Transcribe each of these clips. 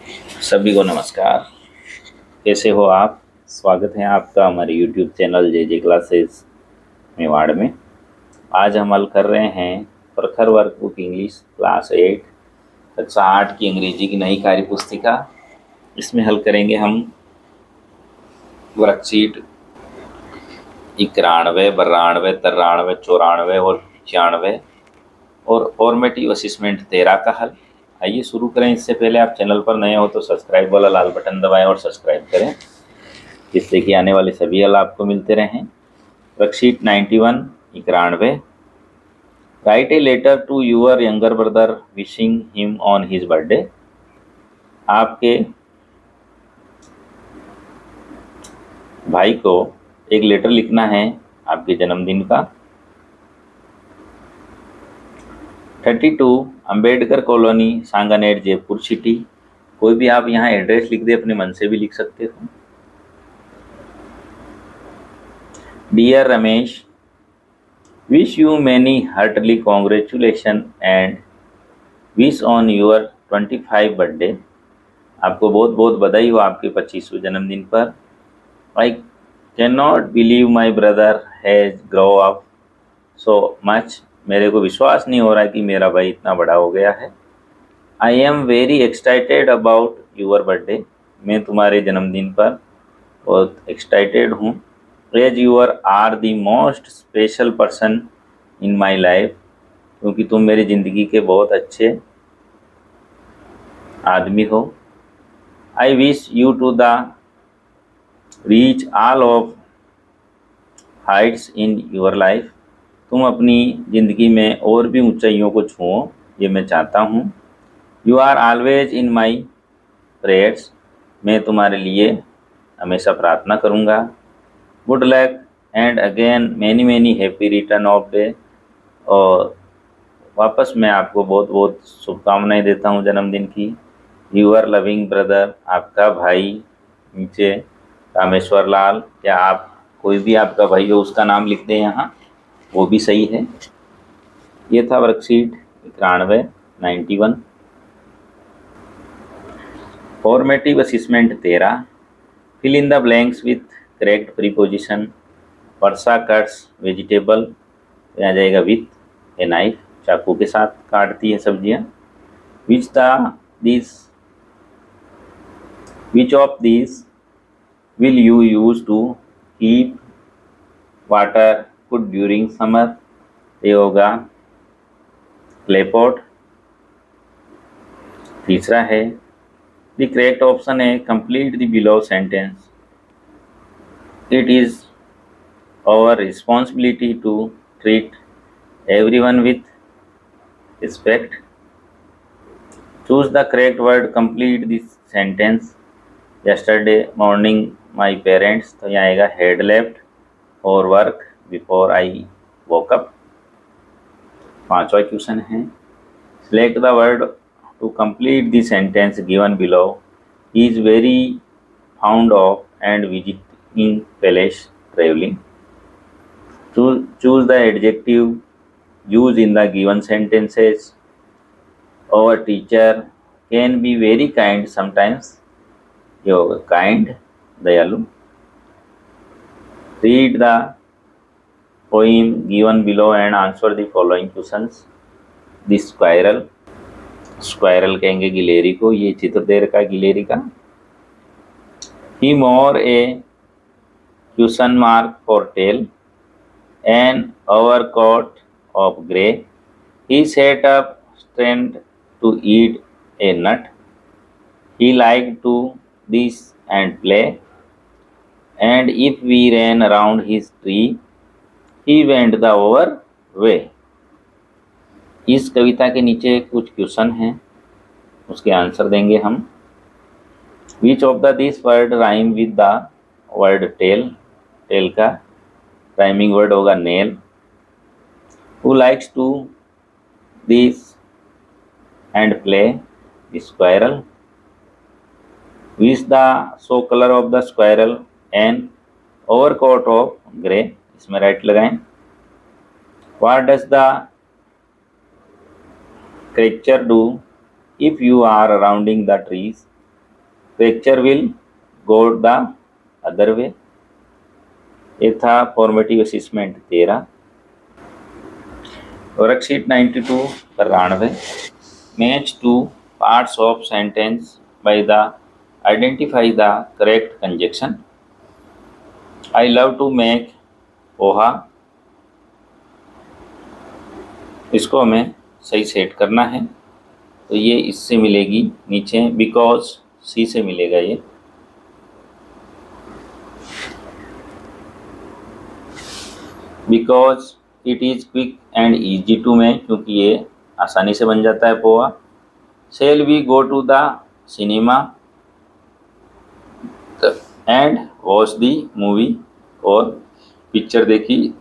सभी को नमस्कार। कैसे हो आप? स्वागत है आपका हमारे YouTube चैनल जे जे क्लासेस मेवाड़ में। आज हम हल कर रहे हैं प्रखर वर्कबुक इंग्लिश क्लास 8 कक्षा 8 की अंग्रेजी की नई कार्य पुस्तिका। इसमें हल करेंगे हम वर्कशीट 91, 92, 93, 94 और 96 और फॉर्मेटिव असेसमेंट 13 का हल। आइए शुरू करें। इससे पहले आप चैनल पर नए हो तो सब्सक्राइब वाला लाल बटन दबाएं और सब्सक्राइब करें, जिससे कि आने वाले सभी हल आपको मिलते रहें। Worksheet 91 91। Write a letter to your younger brother wishing him on his birthday. आपके भाई को एक लेटर लिखना है आपके जन्मदिन का। 32 अंबेडकर कॉलोनी, सांगानेर, जयपुर सिटी। कोई भी आप यहाँ एड्रेस लिख दे, अपने मन से भी लिख सकते हो। Dear Ramesh, wish you many heartly congratulation and wish on your 25 birthday. आपको बहुत बहुत बधाई हो आपके 25वें जन्मदिन पर। I can not believe my brother has grow up so much. मेरे को विश्वास नहीं हो रहा है कि मेरा भाई इतना बड़ा हो गया है। I am very excited about your birthday. मैं तुम्हारे जन्मदिन पर बहुत एक्साइटेड हूँ। As your are the most special person in my life, क्योंकि तुम मेरी ज़िंदगी के बहुत अच्छे आदमी हो। I wish you to the reach all of heights in your life. तुम अपनी ज़िंदगी में और भी ऊंचाइयों को छुओ, ये मैं चाहता हूँ। You are always in my prayers. मैं तुम्हारे लिए हमेशा प्रार्थना करूँगा। Good luck and again many many happy return of day. और वापस मैं आपको बहुत बहुत शुभकामनाएं देता हूँ जन्मदिन की। यूर लविंग ब्रदर, आपका भाई। नीचे रामेश्वर लाल। क्या आप कोई भी आपका भाई हो उसका नाम लिख दें यहाँ, वो भी सही है। ये था worksheet 91 91। Formative assessment 13। Fill in the blanks with correct preposition. Varsha cuts vegetable, आ जाएगा विथ ए नाइफ। चाकू के साथ काटती है सब्जियां। Which of this will you use to keep water good during summer. ये होगा क्ले पॉट। तीसरा है द करेक्ट ऑप्शन है complete the below sentence. It is our responsibility to treat everyone with respect. Choose the correct word, complete this sentence. Yesterday morning my parents, तो यहाँ आएगा had left और work before I woke up। पांचवा question है select the word to complete the sentence given below. He is very fond of and visiting palace traveling. Choose the adjective used in the given sentences. Our teacher can be very kind sometimes. ये होगा kind, दयालु। Read the poem given below and answer the following questions. The squirrel, squirrel कहेंगे गिलेरी को। ये चित्र दे रखा है गिलेरी का। He wore a question mark for tail, an overcoat of grey. He sat up straight to eat a nut. He liked to this and play, and if we ran around his tree, he went the other way. इस कविता के नीचे कुछ question हैं, उसके answer देंगे हम। Which of the this word rhyme with the word tail? tail का rhyming word होगा nail. Who likes to this and play? The squirrel. Which the show color of the squirrel? An overcoat of grey. इसमें right लगाएं। What does the creature do if you are rounding the trees? Picture will go the other way. ये था formative assessment 13। Worksheet 92 93। Match to parts of sentence by the identify the correct conjunction. I love to make poha. इसको हमें सही set करना है, तो ये इससे मिलेगी नीचे, बिकॉज सी से मिलेगा ये। Because it is quick and easy to make, क्योंकि ये आसानी से बन जाता है poha. Shall we go to the cinema and watch the movie, और पिक्चर देखी।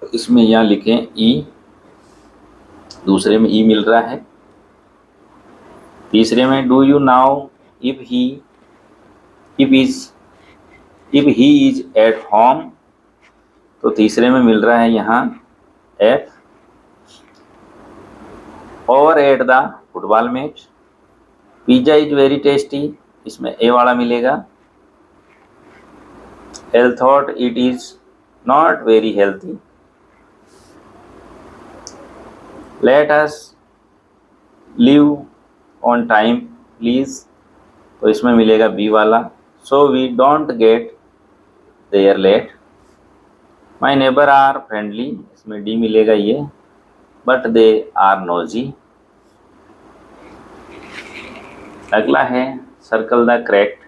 इसमें यहाँ लिखें ई, दूसरे में ई मिल रहा है। तीसरे में do you now if he is at home, तो तीसरे में मिल रहा है यहाँ F. Over at the football match. Pizza is very tasty, इसमें ए वाला मिलेगा। L thought it is not very healthy. Let us leave on time please, तो इसमें मिलेगा बी वाला। So we don't get there late. My neighbour are friendly, इसमें D मिलेगा ये, बट दे आर नोजी। अगला है circle the correct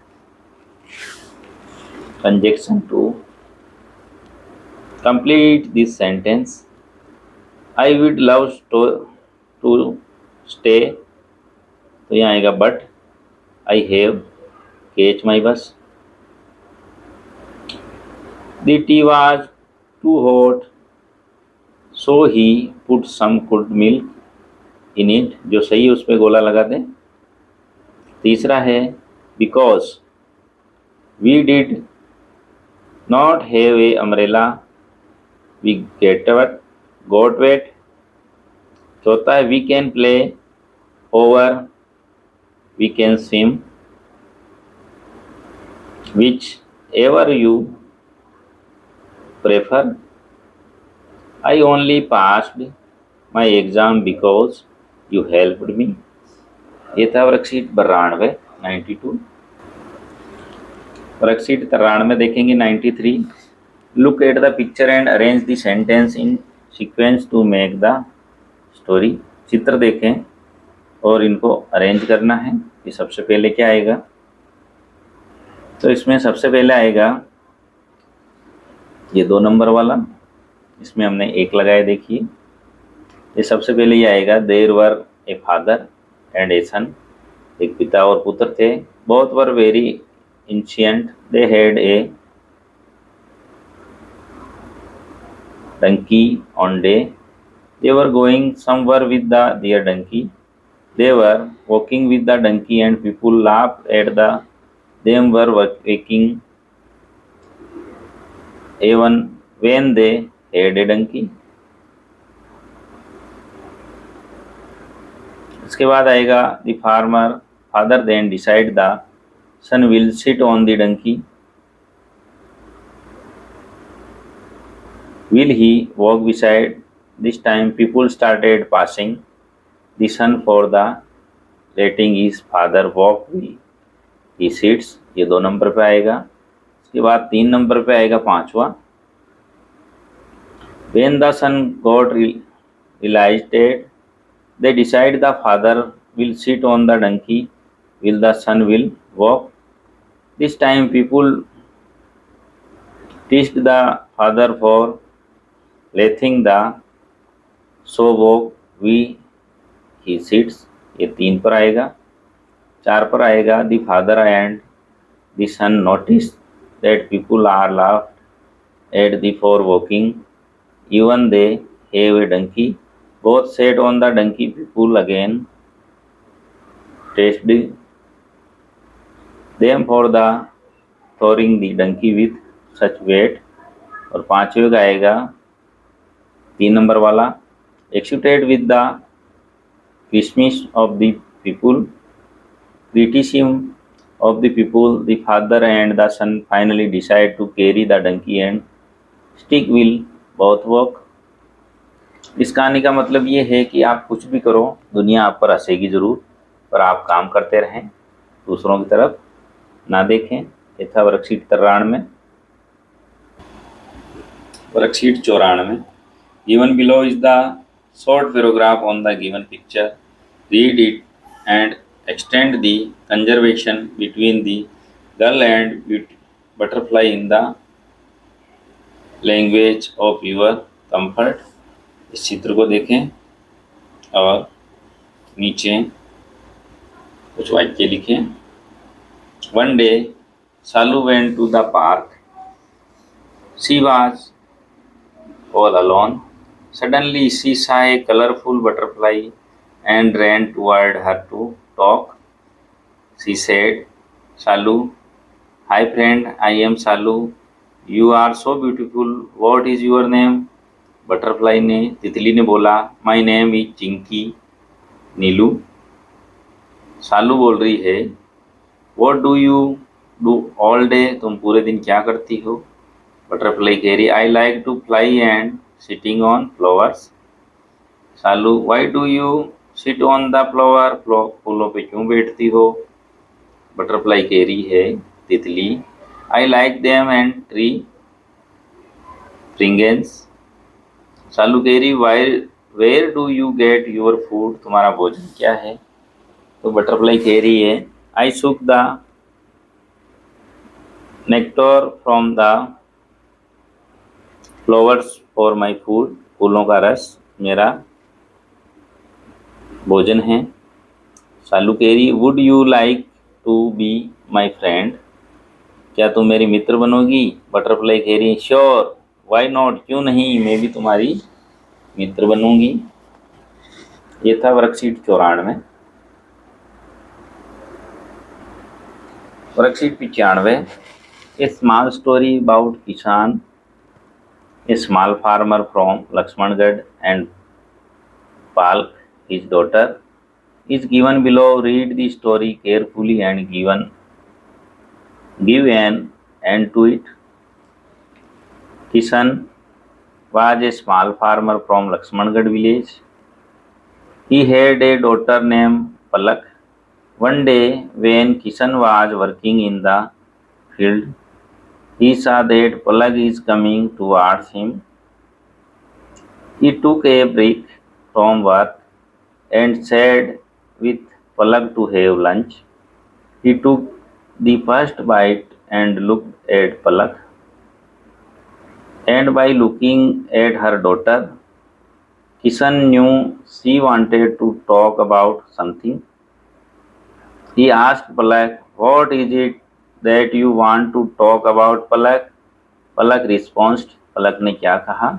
conjunction to complete this sentence. I would love to stay, तो यहाँ आएगा but I have catch my bus. The tea was too hot so he put some could milk in it, जो सही है उस पर गोला लगा दें। तीसरा है because we did not have a umbrella we got wet. चौथा है we can play over we can swim. Whichever you prefer. I only passed my exam because you helped me. ये था वर्कशीट 92 92। वर्कशीट 93 देखेंगे 93। Look at the picture and arrange the sentence in sequence to make the story. चित्र देखें और इनको arrange करना है। ये सबसे पहले क्या आएगा, तो इसमें सबसे पहले आएगा ये 2 नंबर वाला, इसमें हमने 1 लगाया। देखिए ये सबसे पहले ये आएगा, there were a father and a son. एक पिता और पुत्र थे। Both were very ancient, they had a donkey on day. They were going somewhere with their donkey. They were walking with the donkey and people laughed at them were walking even when they had a donkey. इसके बाद आएगा the father then decide the son will sit on the donkey. Will he walk beside? This time people started passing the son for the letting his father walk will he sits। ये 2 number पे आएगा। इसके बाद 3 number पे आएगा 5वां। When the son got realized they decide the father will sit on the donkey while the son will walk। This time people teased the father for letting the so walk we he sits। ये 3 पर आएगा। 4 पर आएगा the father and the son noticed that people are laughed at the for walking even they have a donkey। Both sat on the donkey। People again teased them for the throwing the donkey with such weight। और 5वें का आएगा 3 number वाला, excited with the Christmas of the people, criticize him of the people, the father and the son finally decide to carry the donkey and stick will both walk. इस कहानी का मतलब ये है कि आप कुछ भी करो, दुनिया आप पर हंसेगी जरूर, पर आप काम करते रहें, दूसरों की तरफ ना देखें। ये था worksheet 93। Worksheet 94। Given below is the short paragraph on the given picture, read it and extend the conversation between the girl and butterfly in the language of your comfort। इस चित्र को देखें और नीचे कुछ वाक्य लिखें। One day, Salu went to the park. She was all alone. Suddenly, she saw a colorful butterfly and ran toward her to talk. She said, Salu, hi friend, I am Salu. You are so beautiful. What is your name? Butterfly ने, तितली ने बोला, my name is Chinki. Neelu. Salu बोल रही है, what do you do all day? तुम पूरे दिन क्या करती हो? बटरफ्लाई कह रही, I like to fly and sitting on flowers. Salu, why do you sit on the flower? फूलों पे क्यों बैठती हो? बटरफ्लाई कह रही है, तितली, I like them and tree fragrances. Salu कह रही, where do you get your food? तुम्हारा भोजन क्या है? तो बटरफ्लाई कह रही है, I suck the nectar from the flowers for my food. फूलों का रस मेरा भोजन है। सालू कह रही, would you like to be my friend? क्या तुम मेरी मित्र बनोगी? बटरफ्लाई कह रही, श्योर, वाई नॉट, क्यों नहीं, मैं भी तुम्हारी मित्र बनूंगी। ये था worksheet 94। Worksheet 95। A small story about kisan, a small farmer from Laxmangarh and Palak his daughter is given below. Read the story carefully and give an end to it. Kishan was a small farmer from Lakshmangarh village. He had a daughter named Palak. One day, when Kishan was working in the field, he saw that Palak is coming towards him. He took a break from work and sat with Palak to have lunch. He took the first bite and looked at Palak. And by looking at her daughter, Kishan knew she wanted to talk about something. He asked Palak, what is it that you want to talk about, Palak? Palak responded. Palak ने क्या कहा?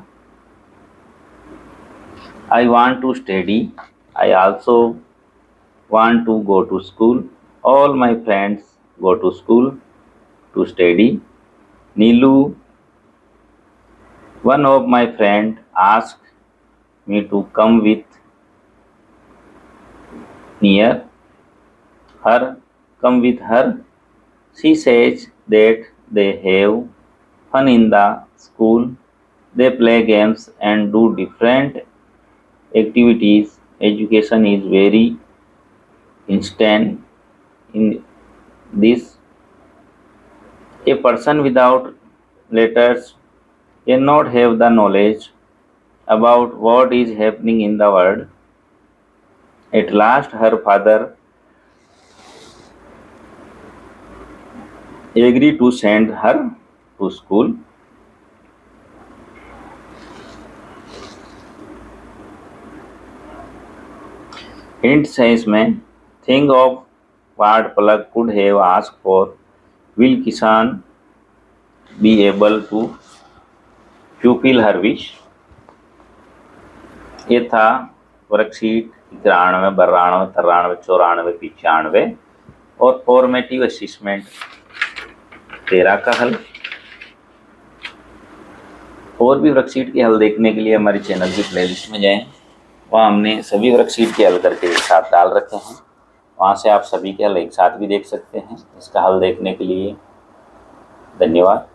I want to study. I also want to go to school. All my friends go to school to study. Neelu, one of my friends asked me to come with near her. Come with her. She says that they have fun in the school. They play games and do different activities. Education is very instant in this. A person without letters cannot have the knowledge about what is happening in the world. At last, her father agreed to send her to school. Hints है इसमें, think of what Palak could have asked for. Will Kishan be able to fulfill her wish? ये था worksheet 91, 92, 93, 94, 95 और formative assessment 13 का हल। और भी worksheet के हल देखने के लिए हमारे चैनल की प्लेलिस्ट में जाएं, वहाँ हमने सभी वर्कशीट के हल करके एक साथ डाल रखे हैं वहाँ से आप सभी के हल एक साथ भी देख सकते हैं। इसका हल देखने के लिए धन्यवाद।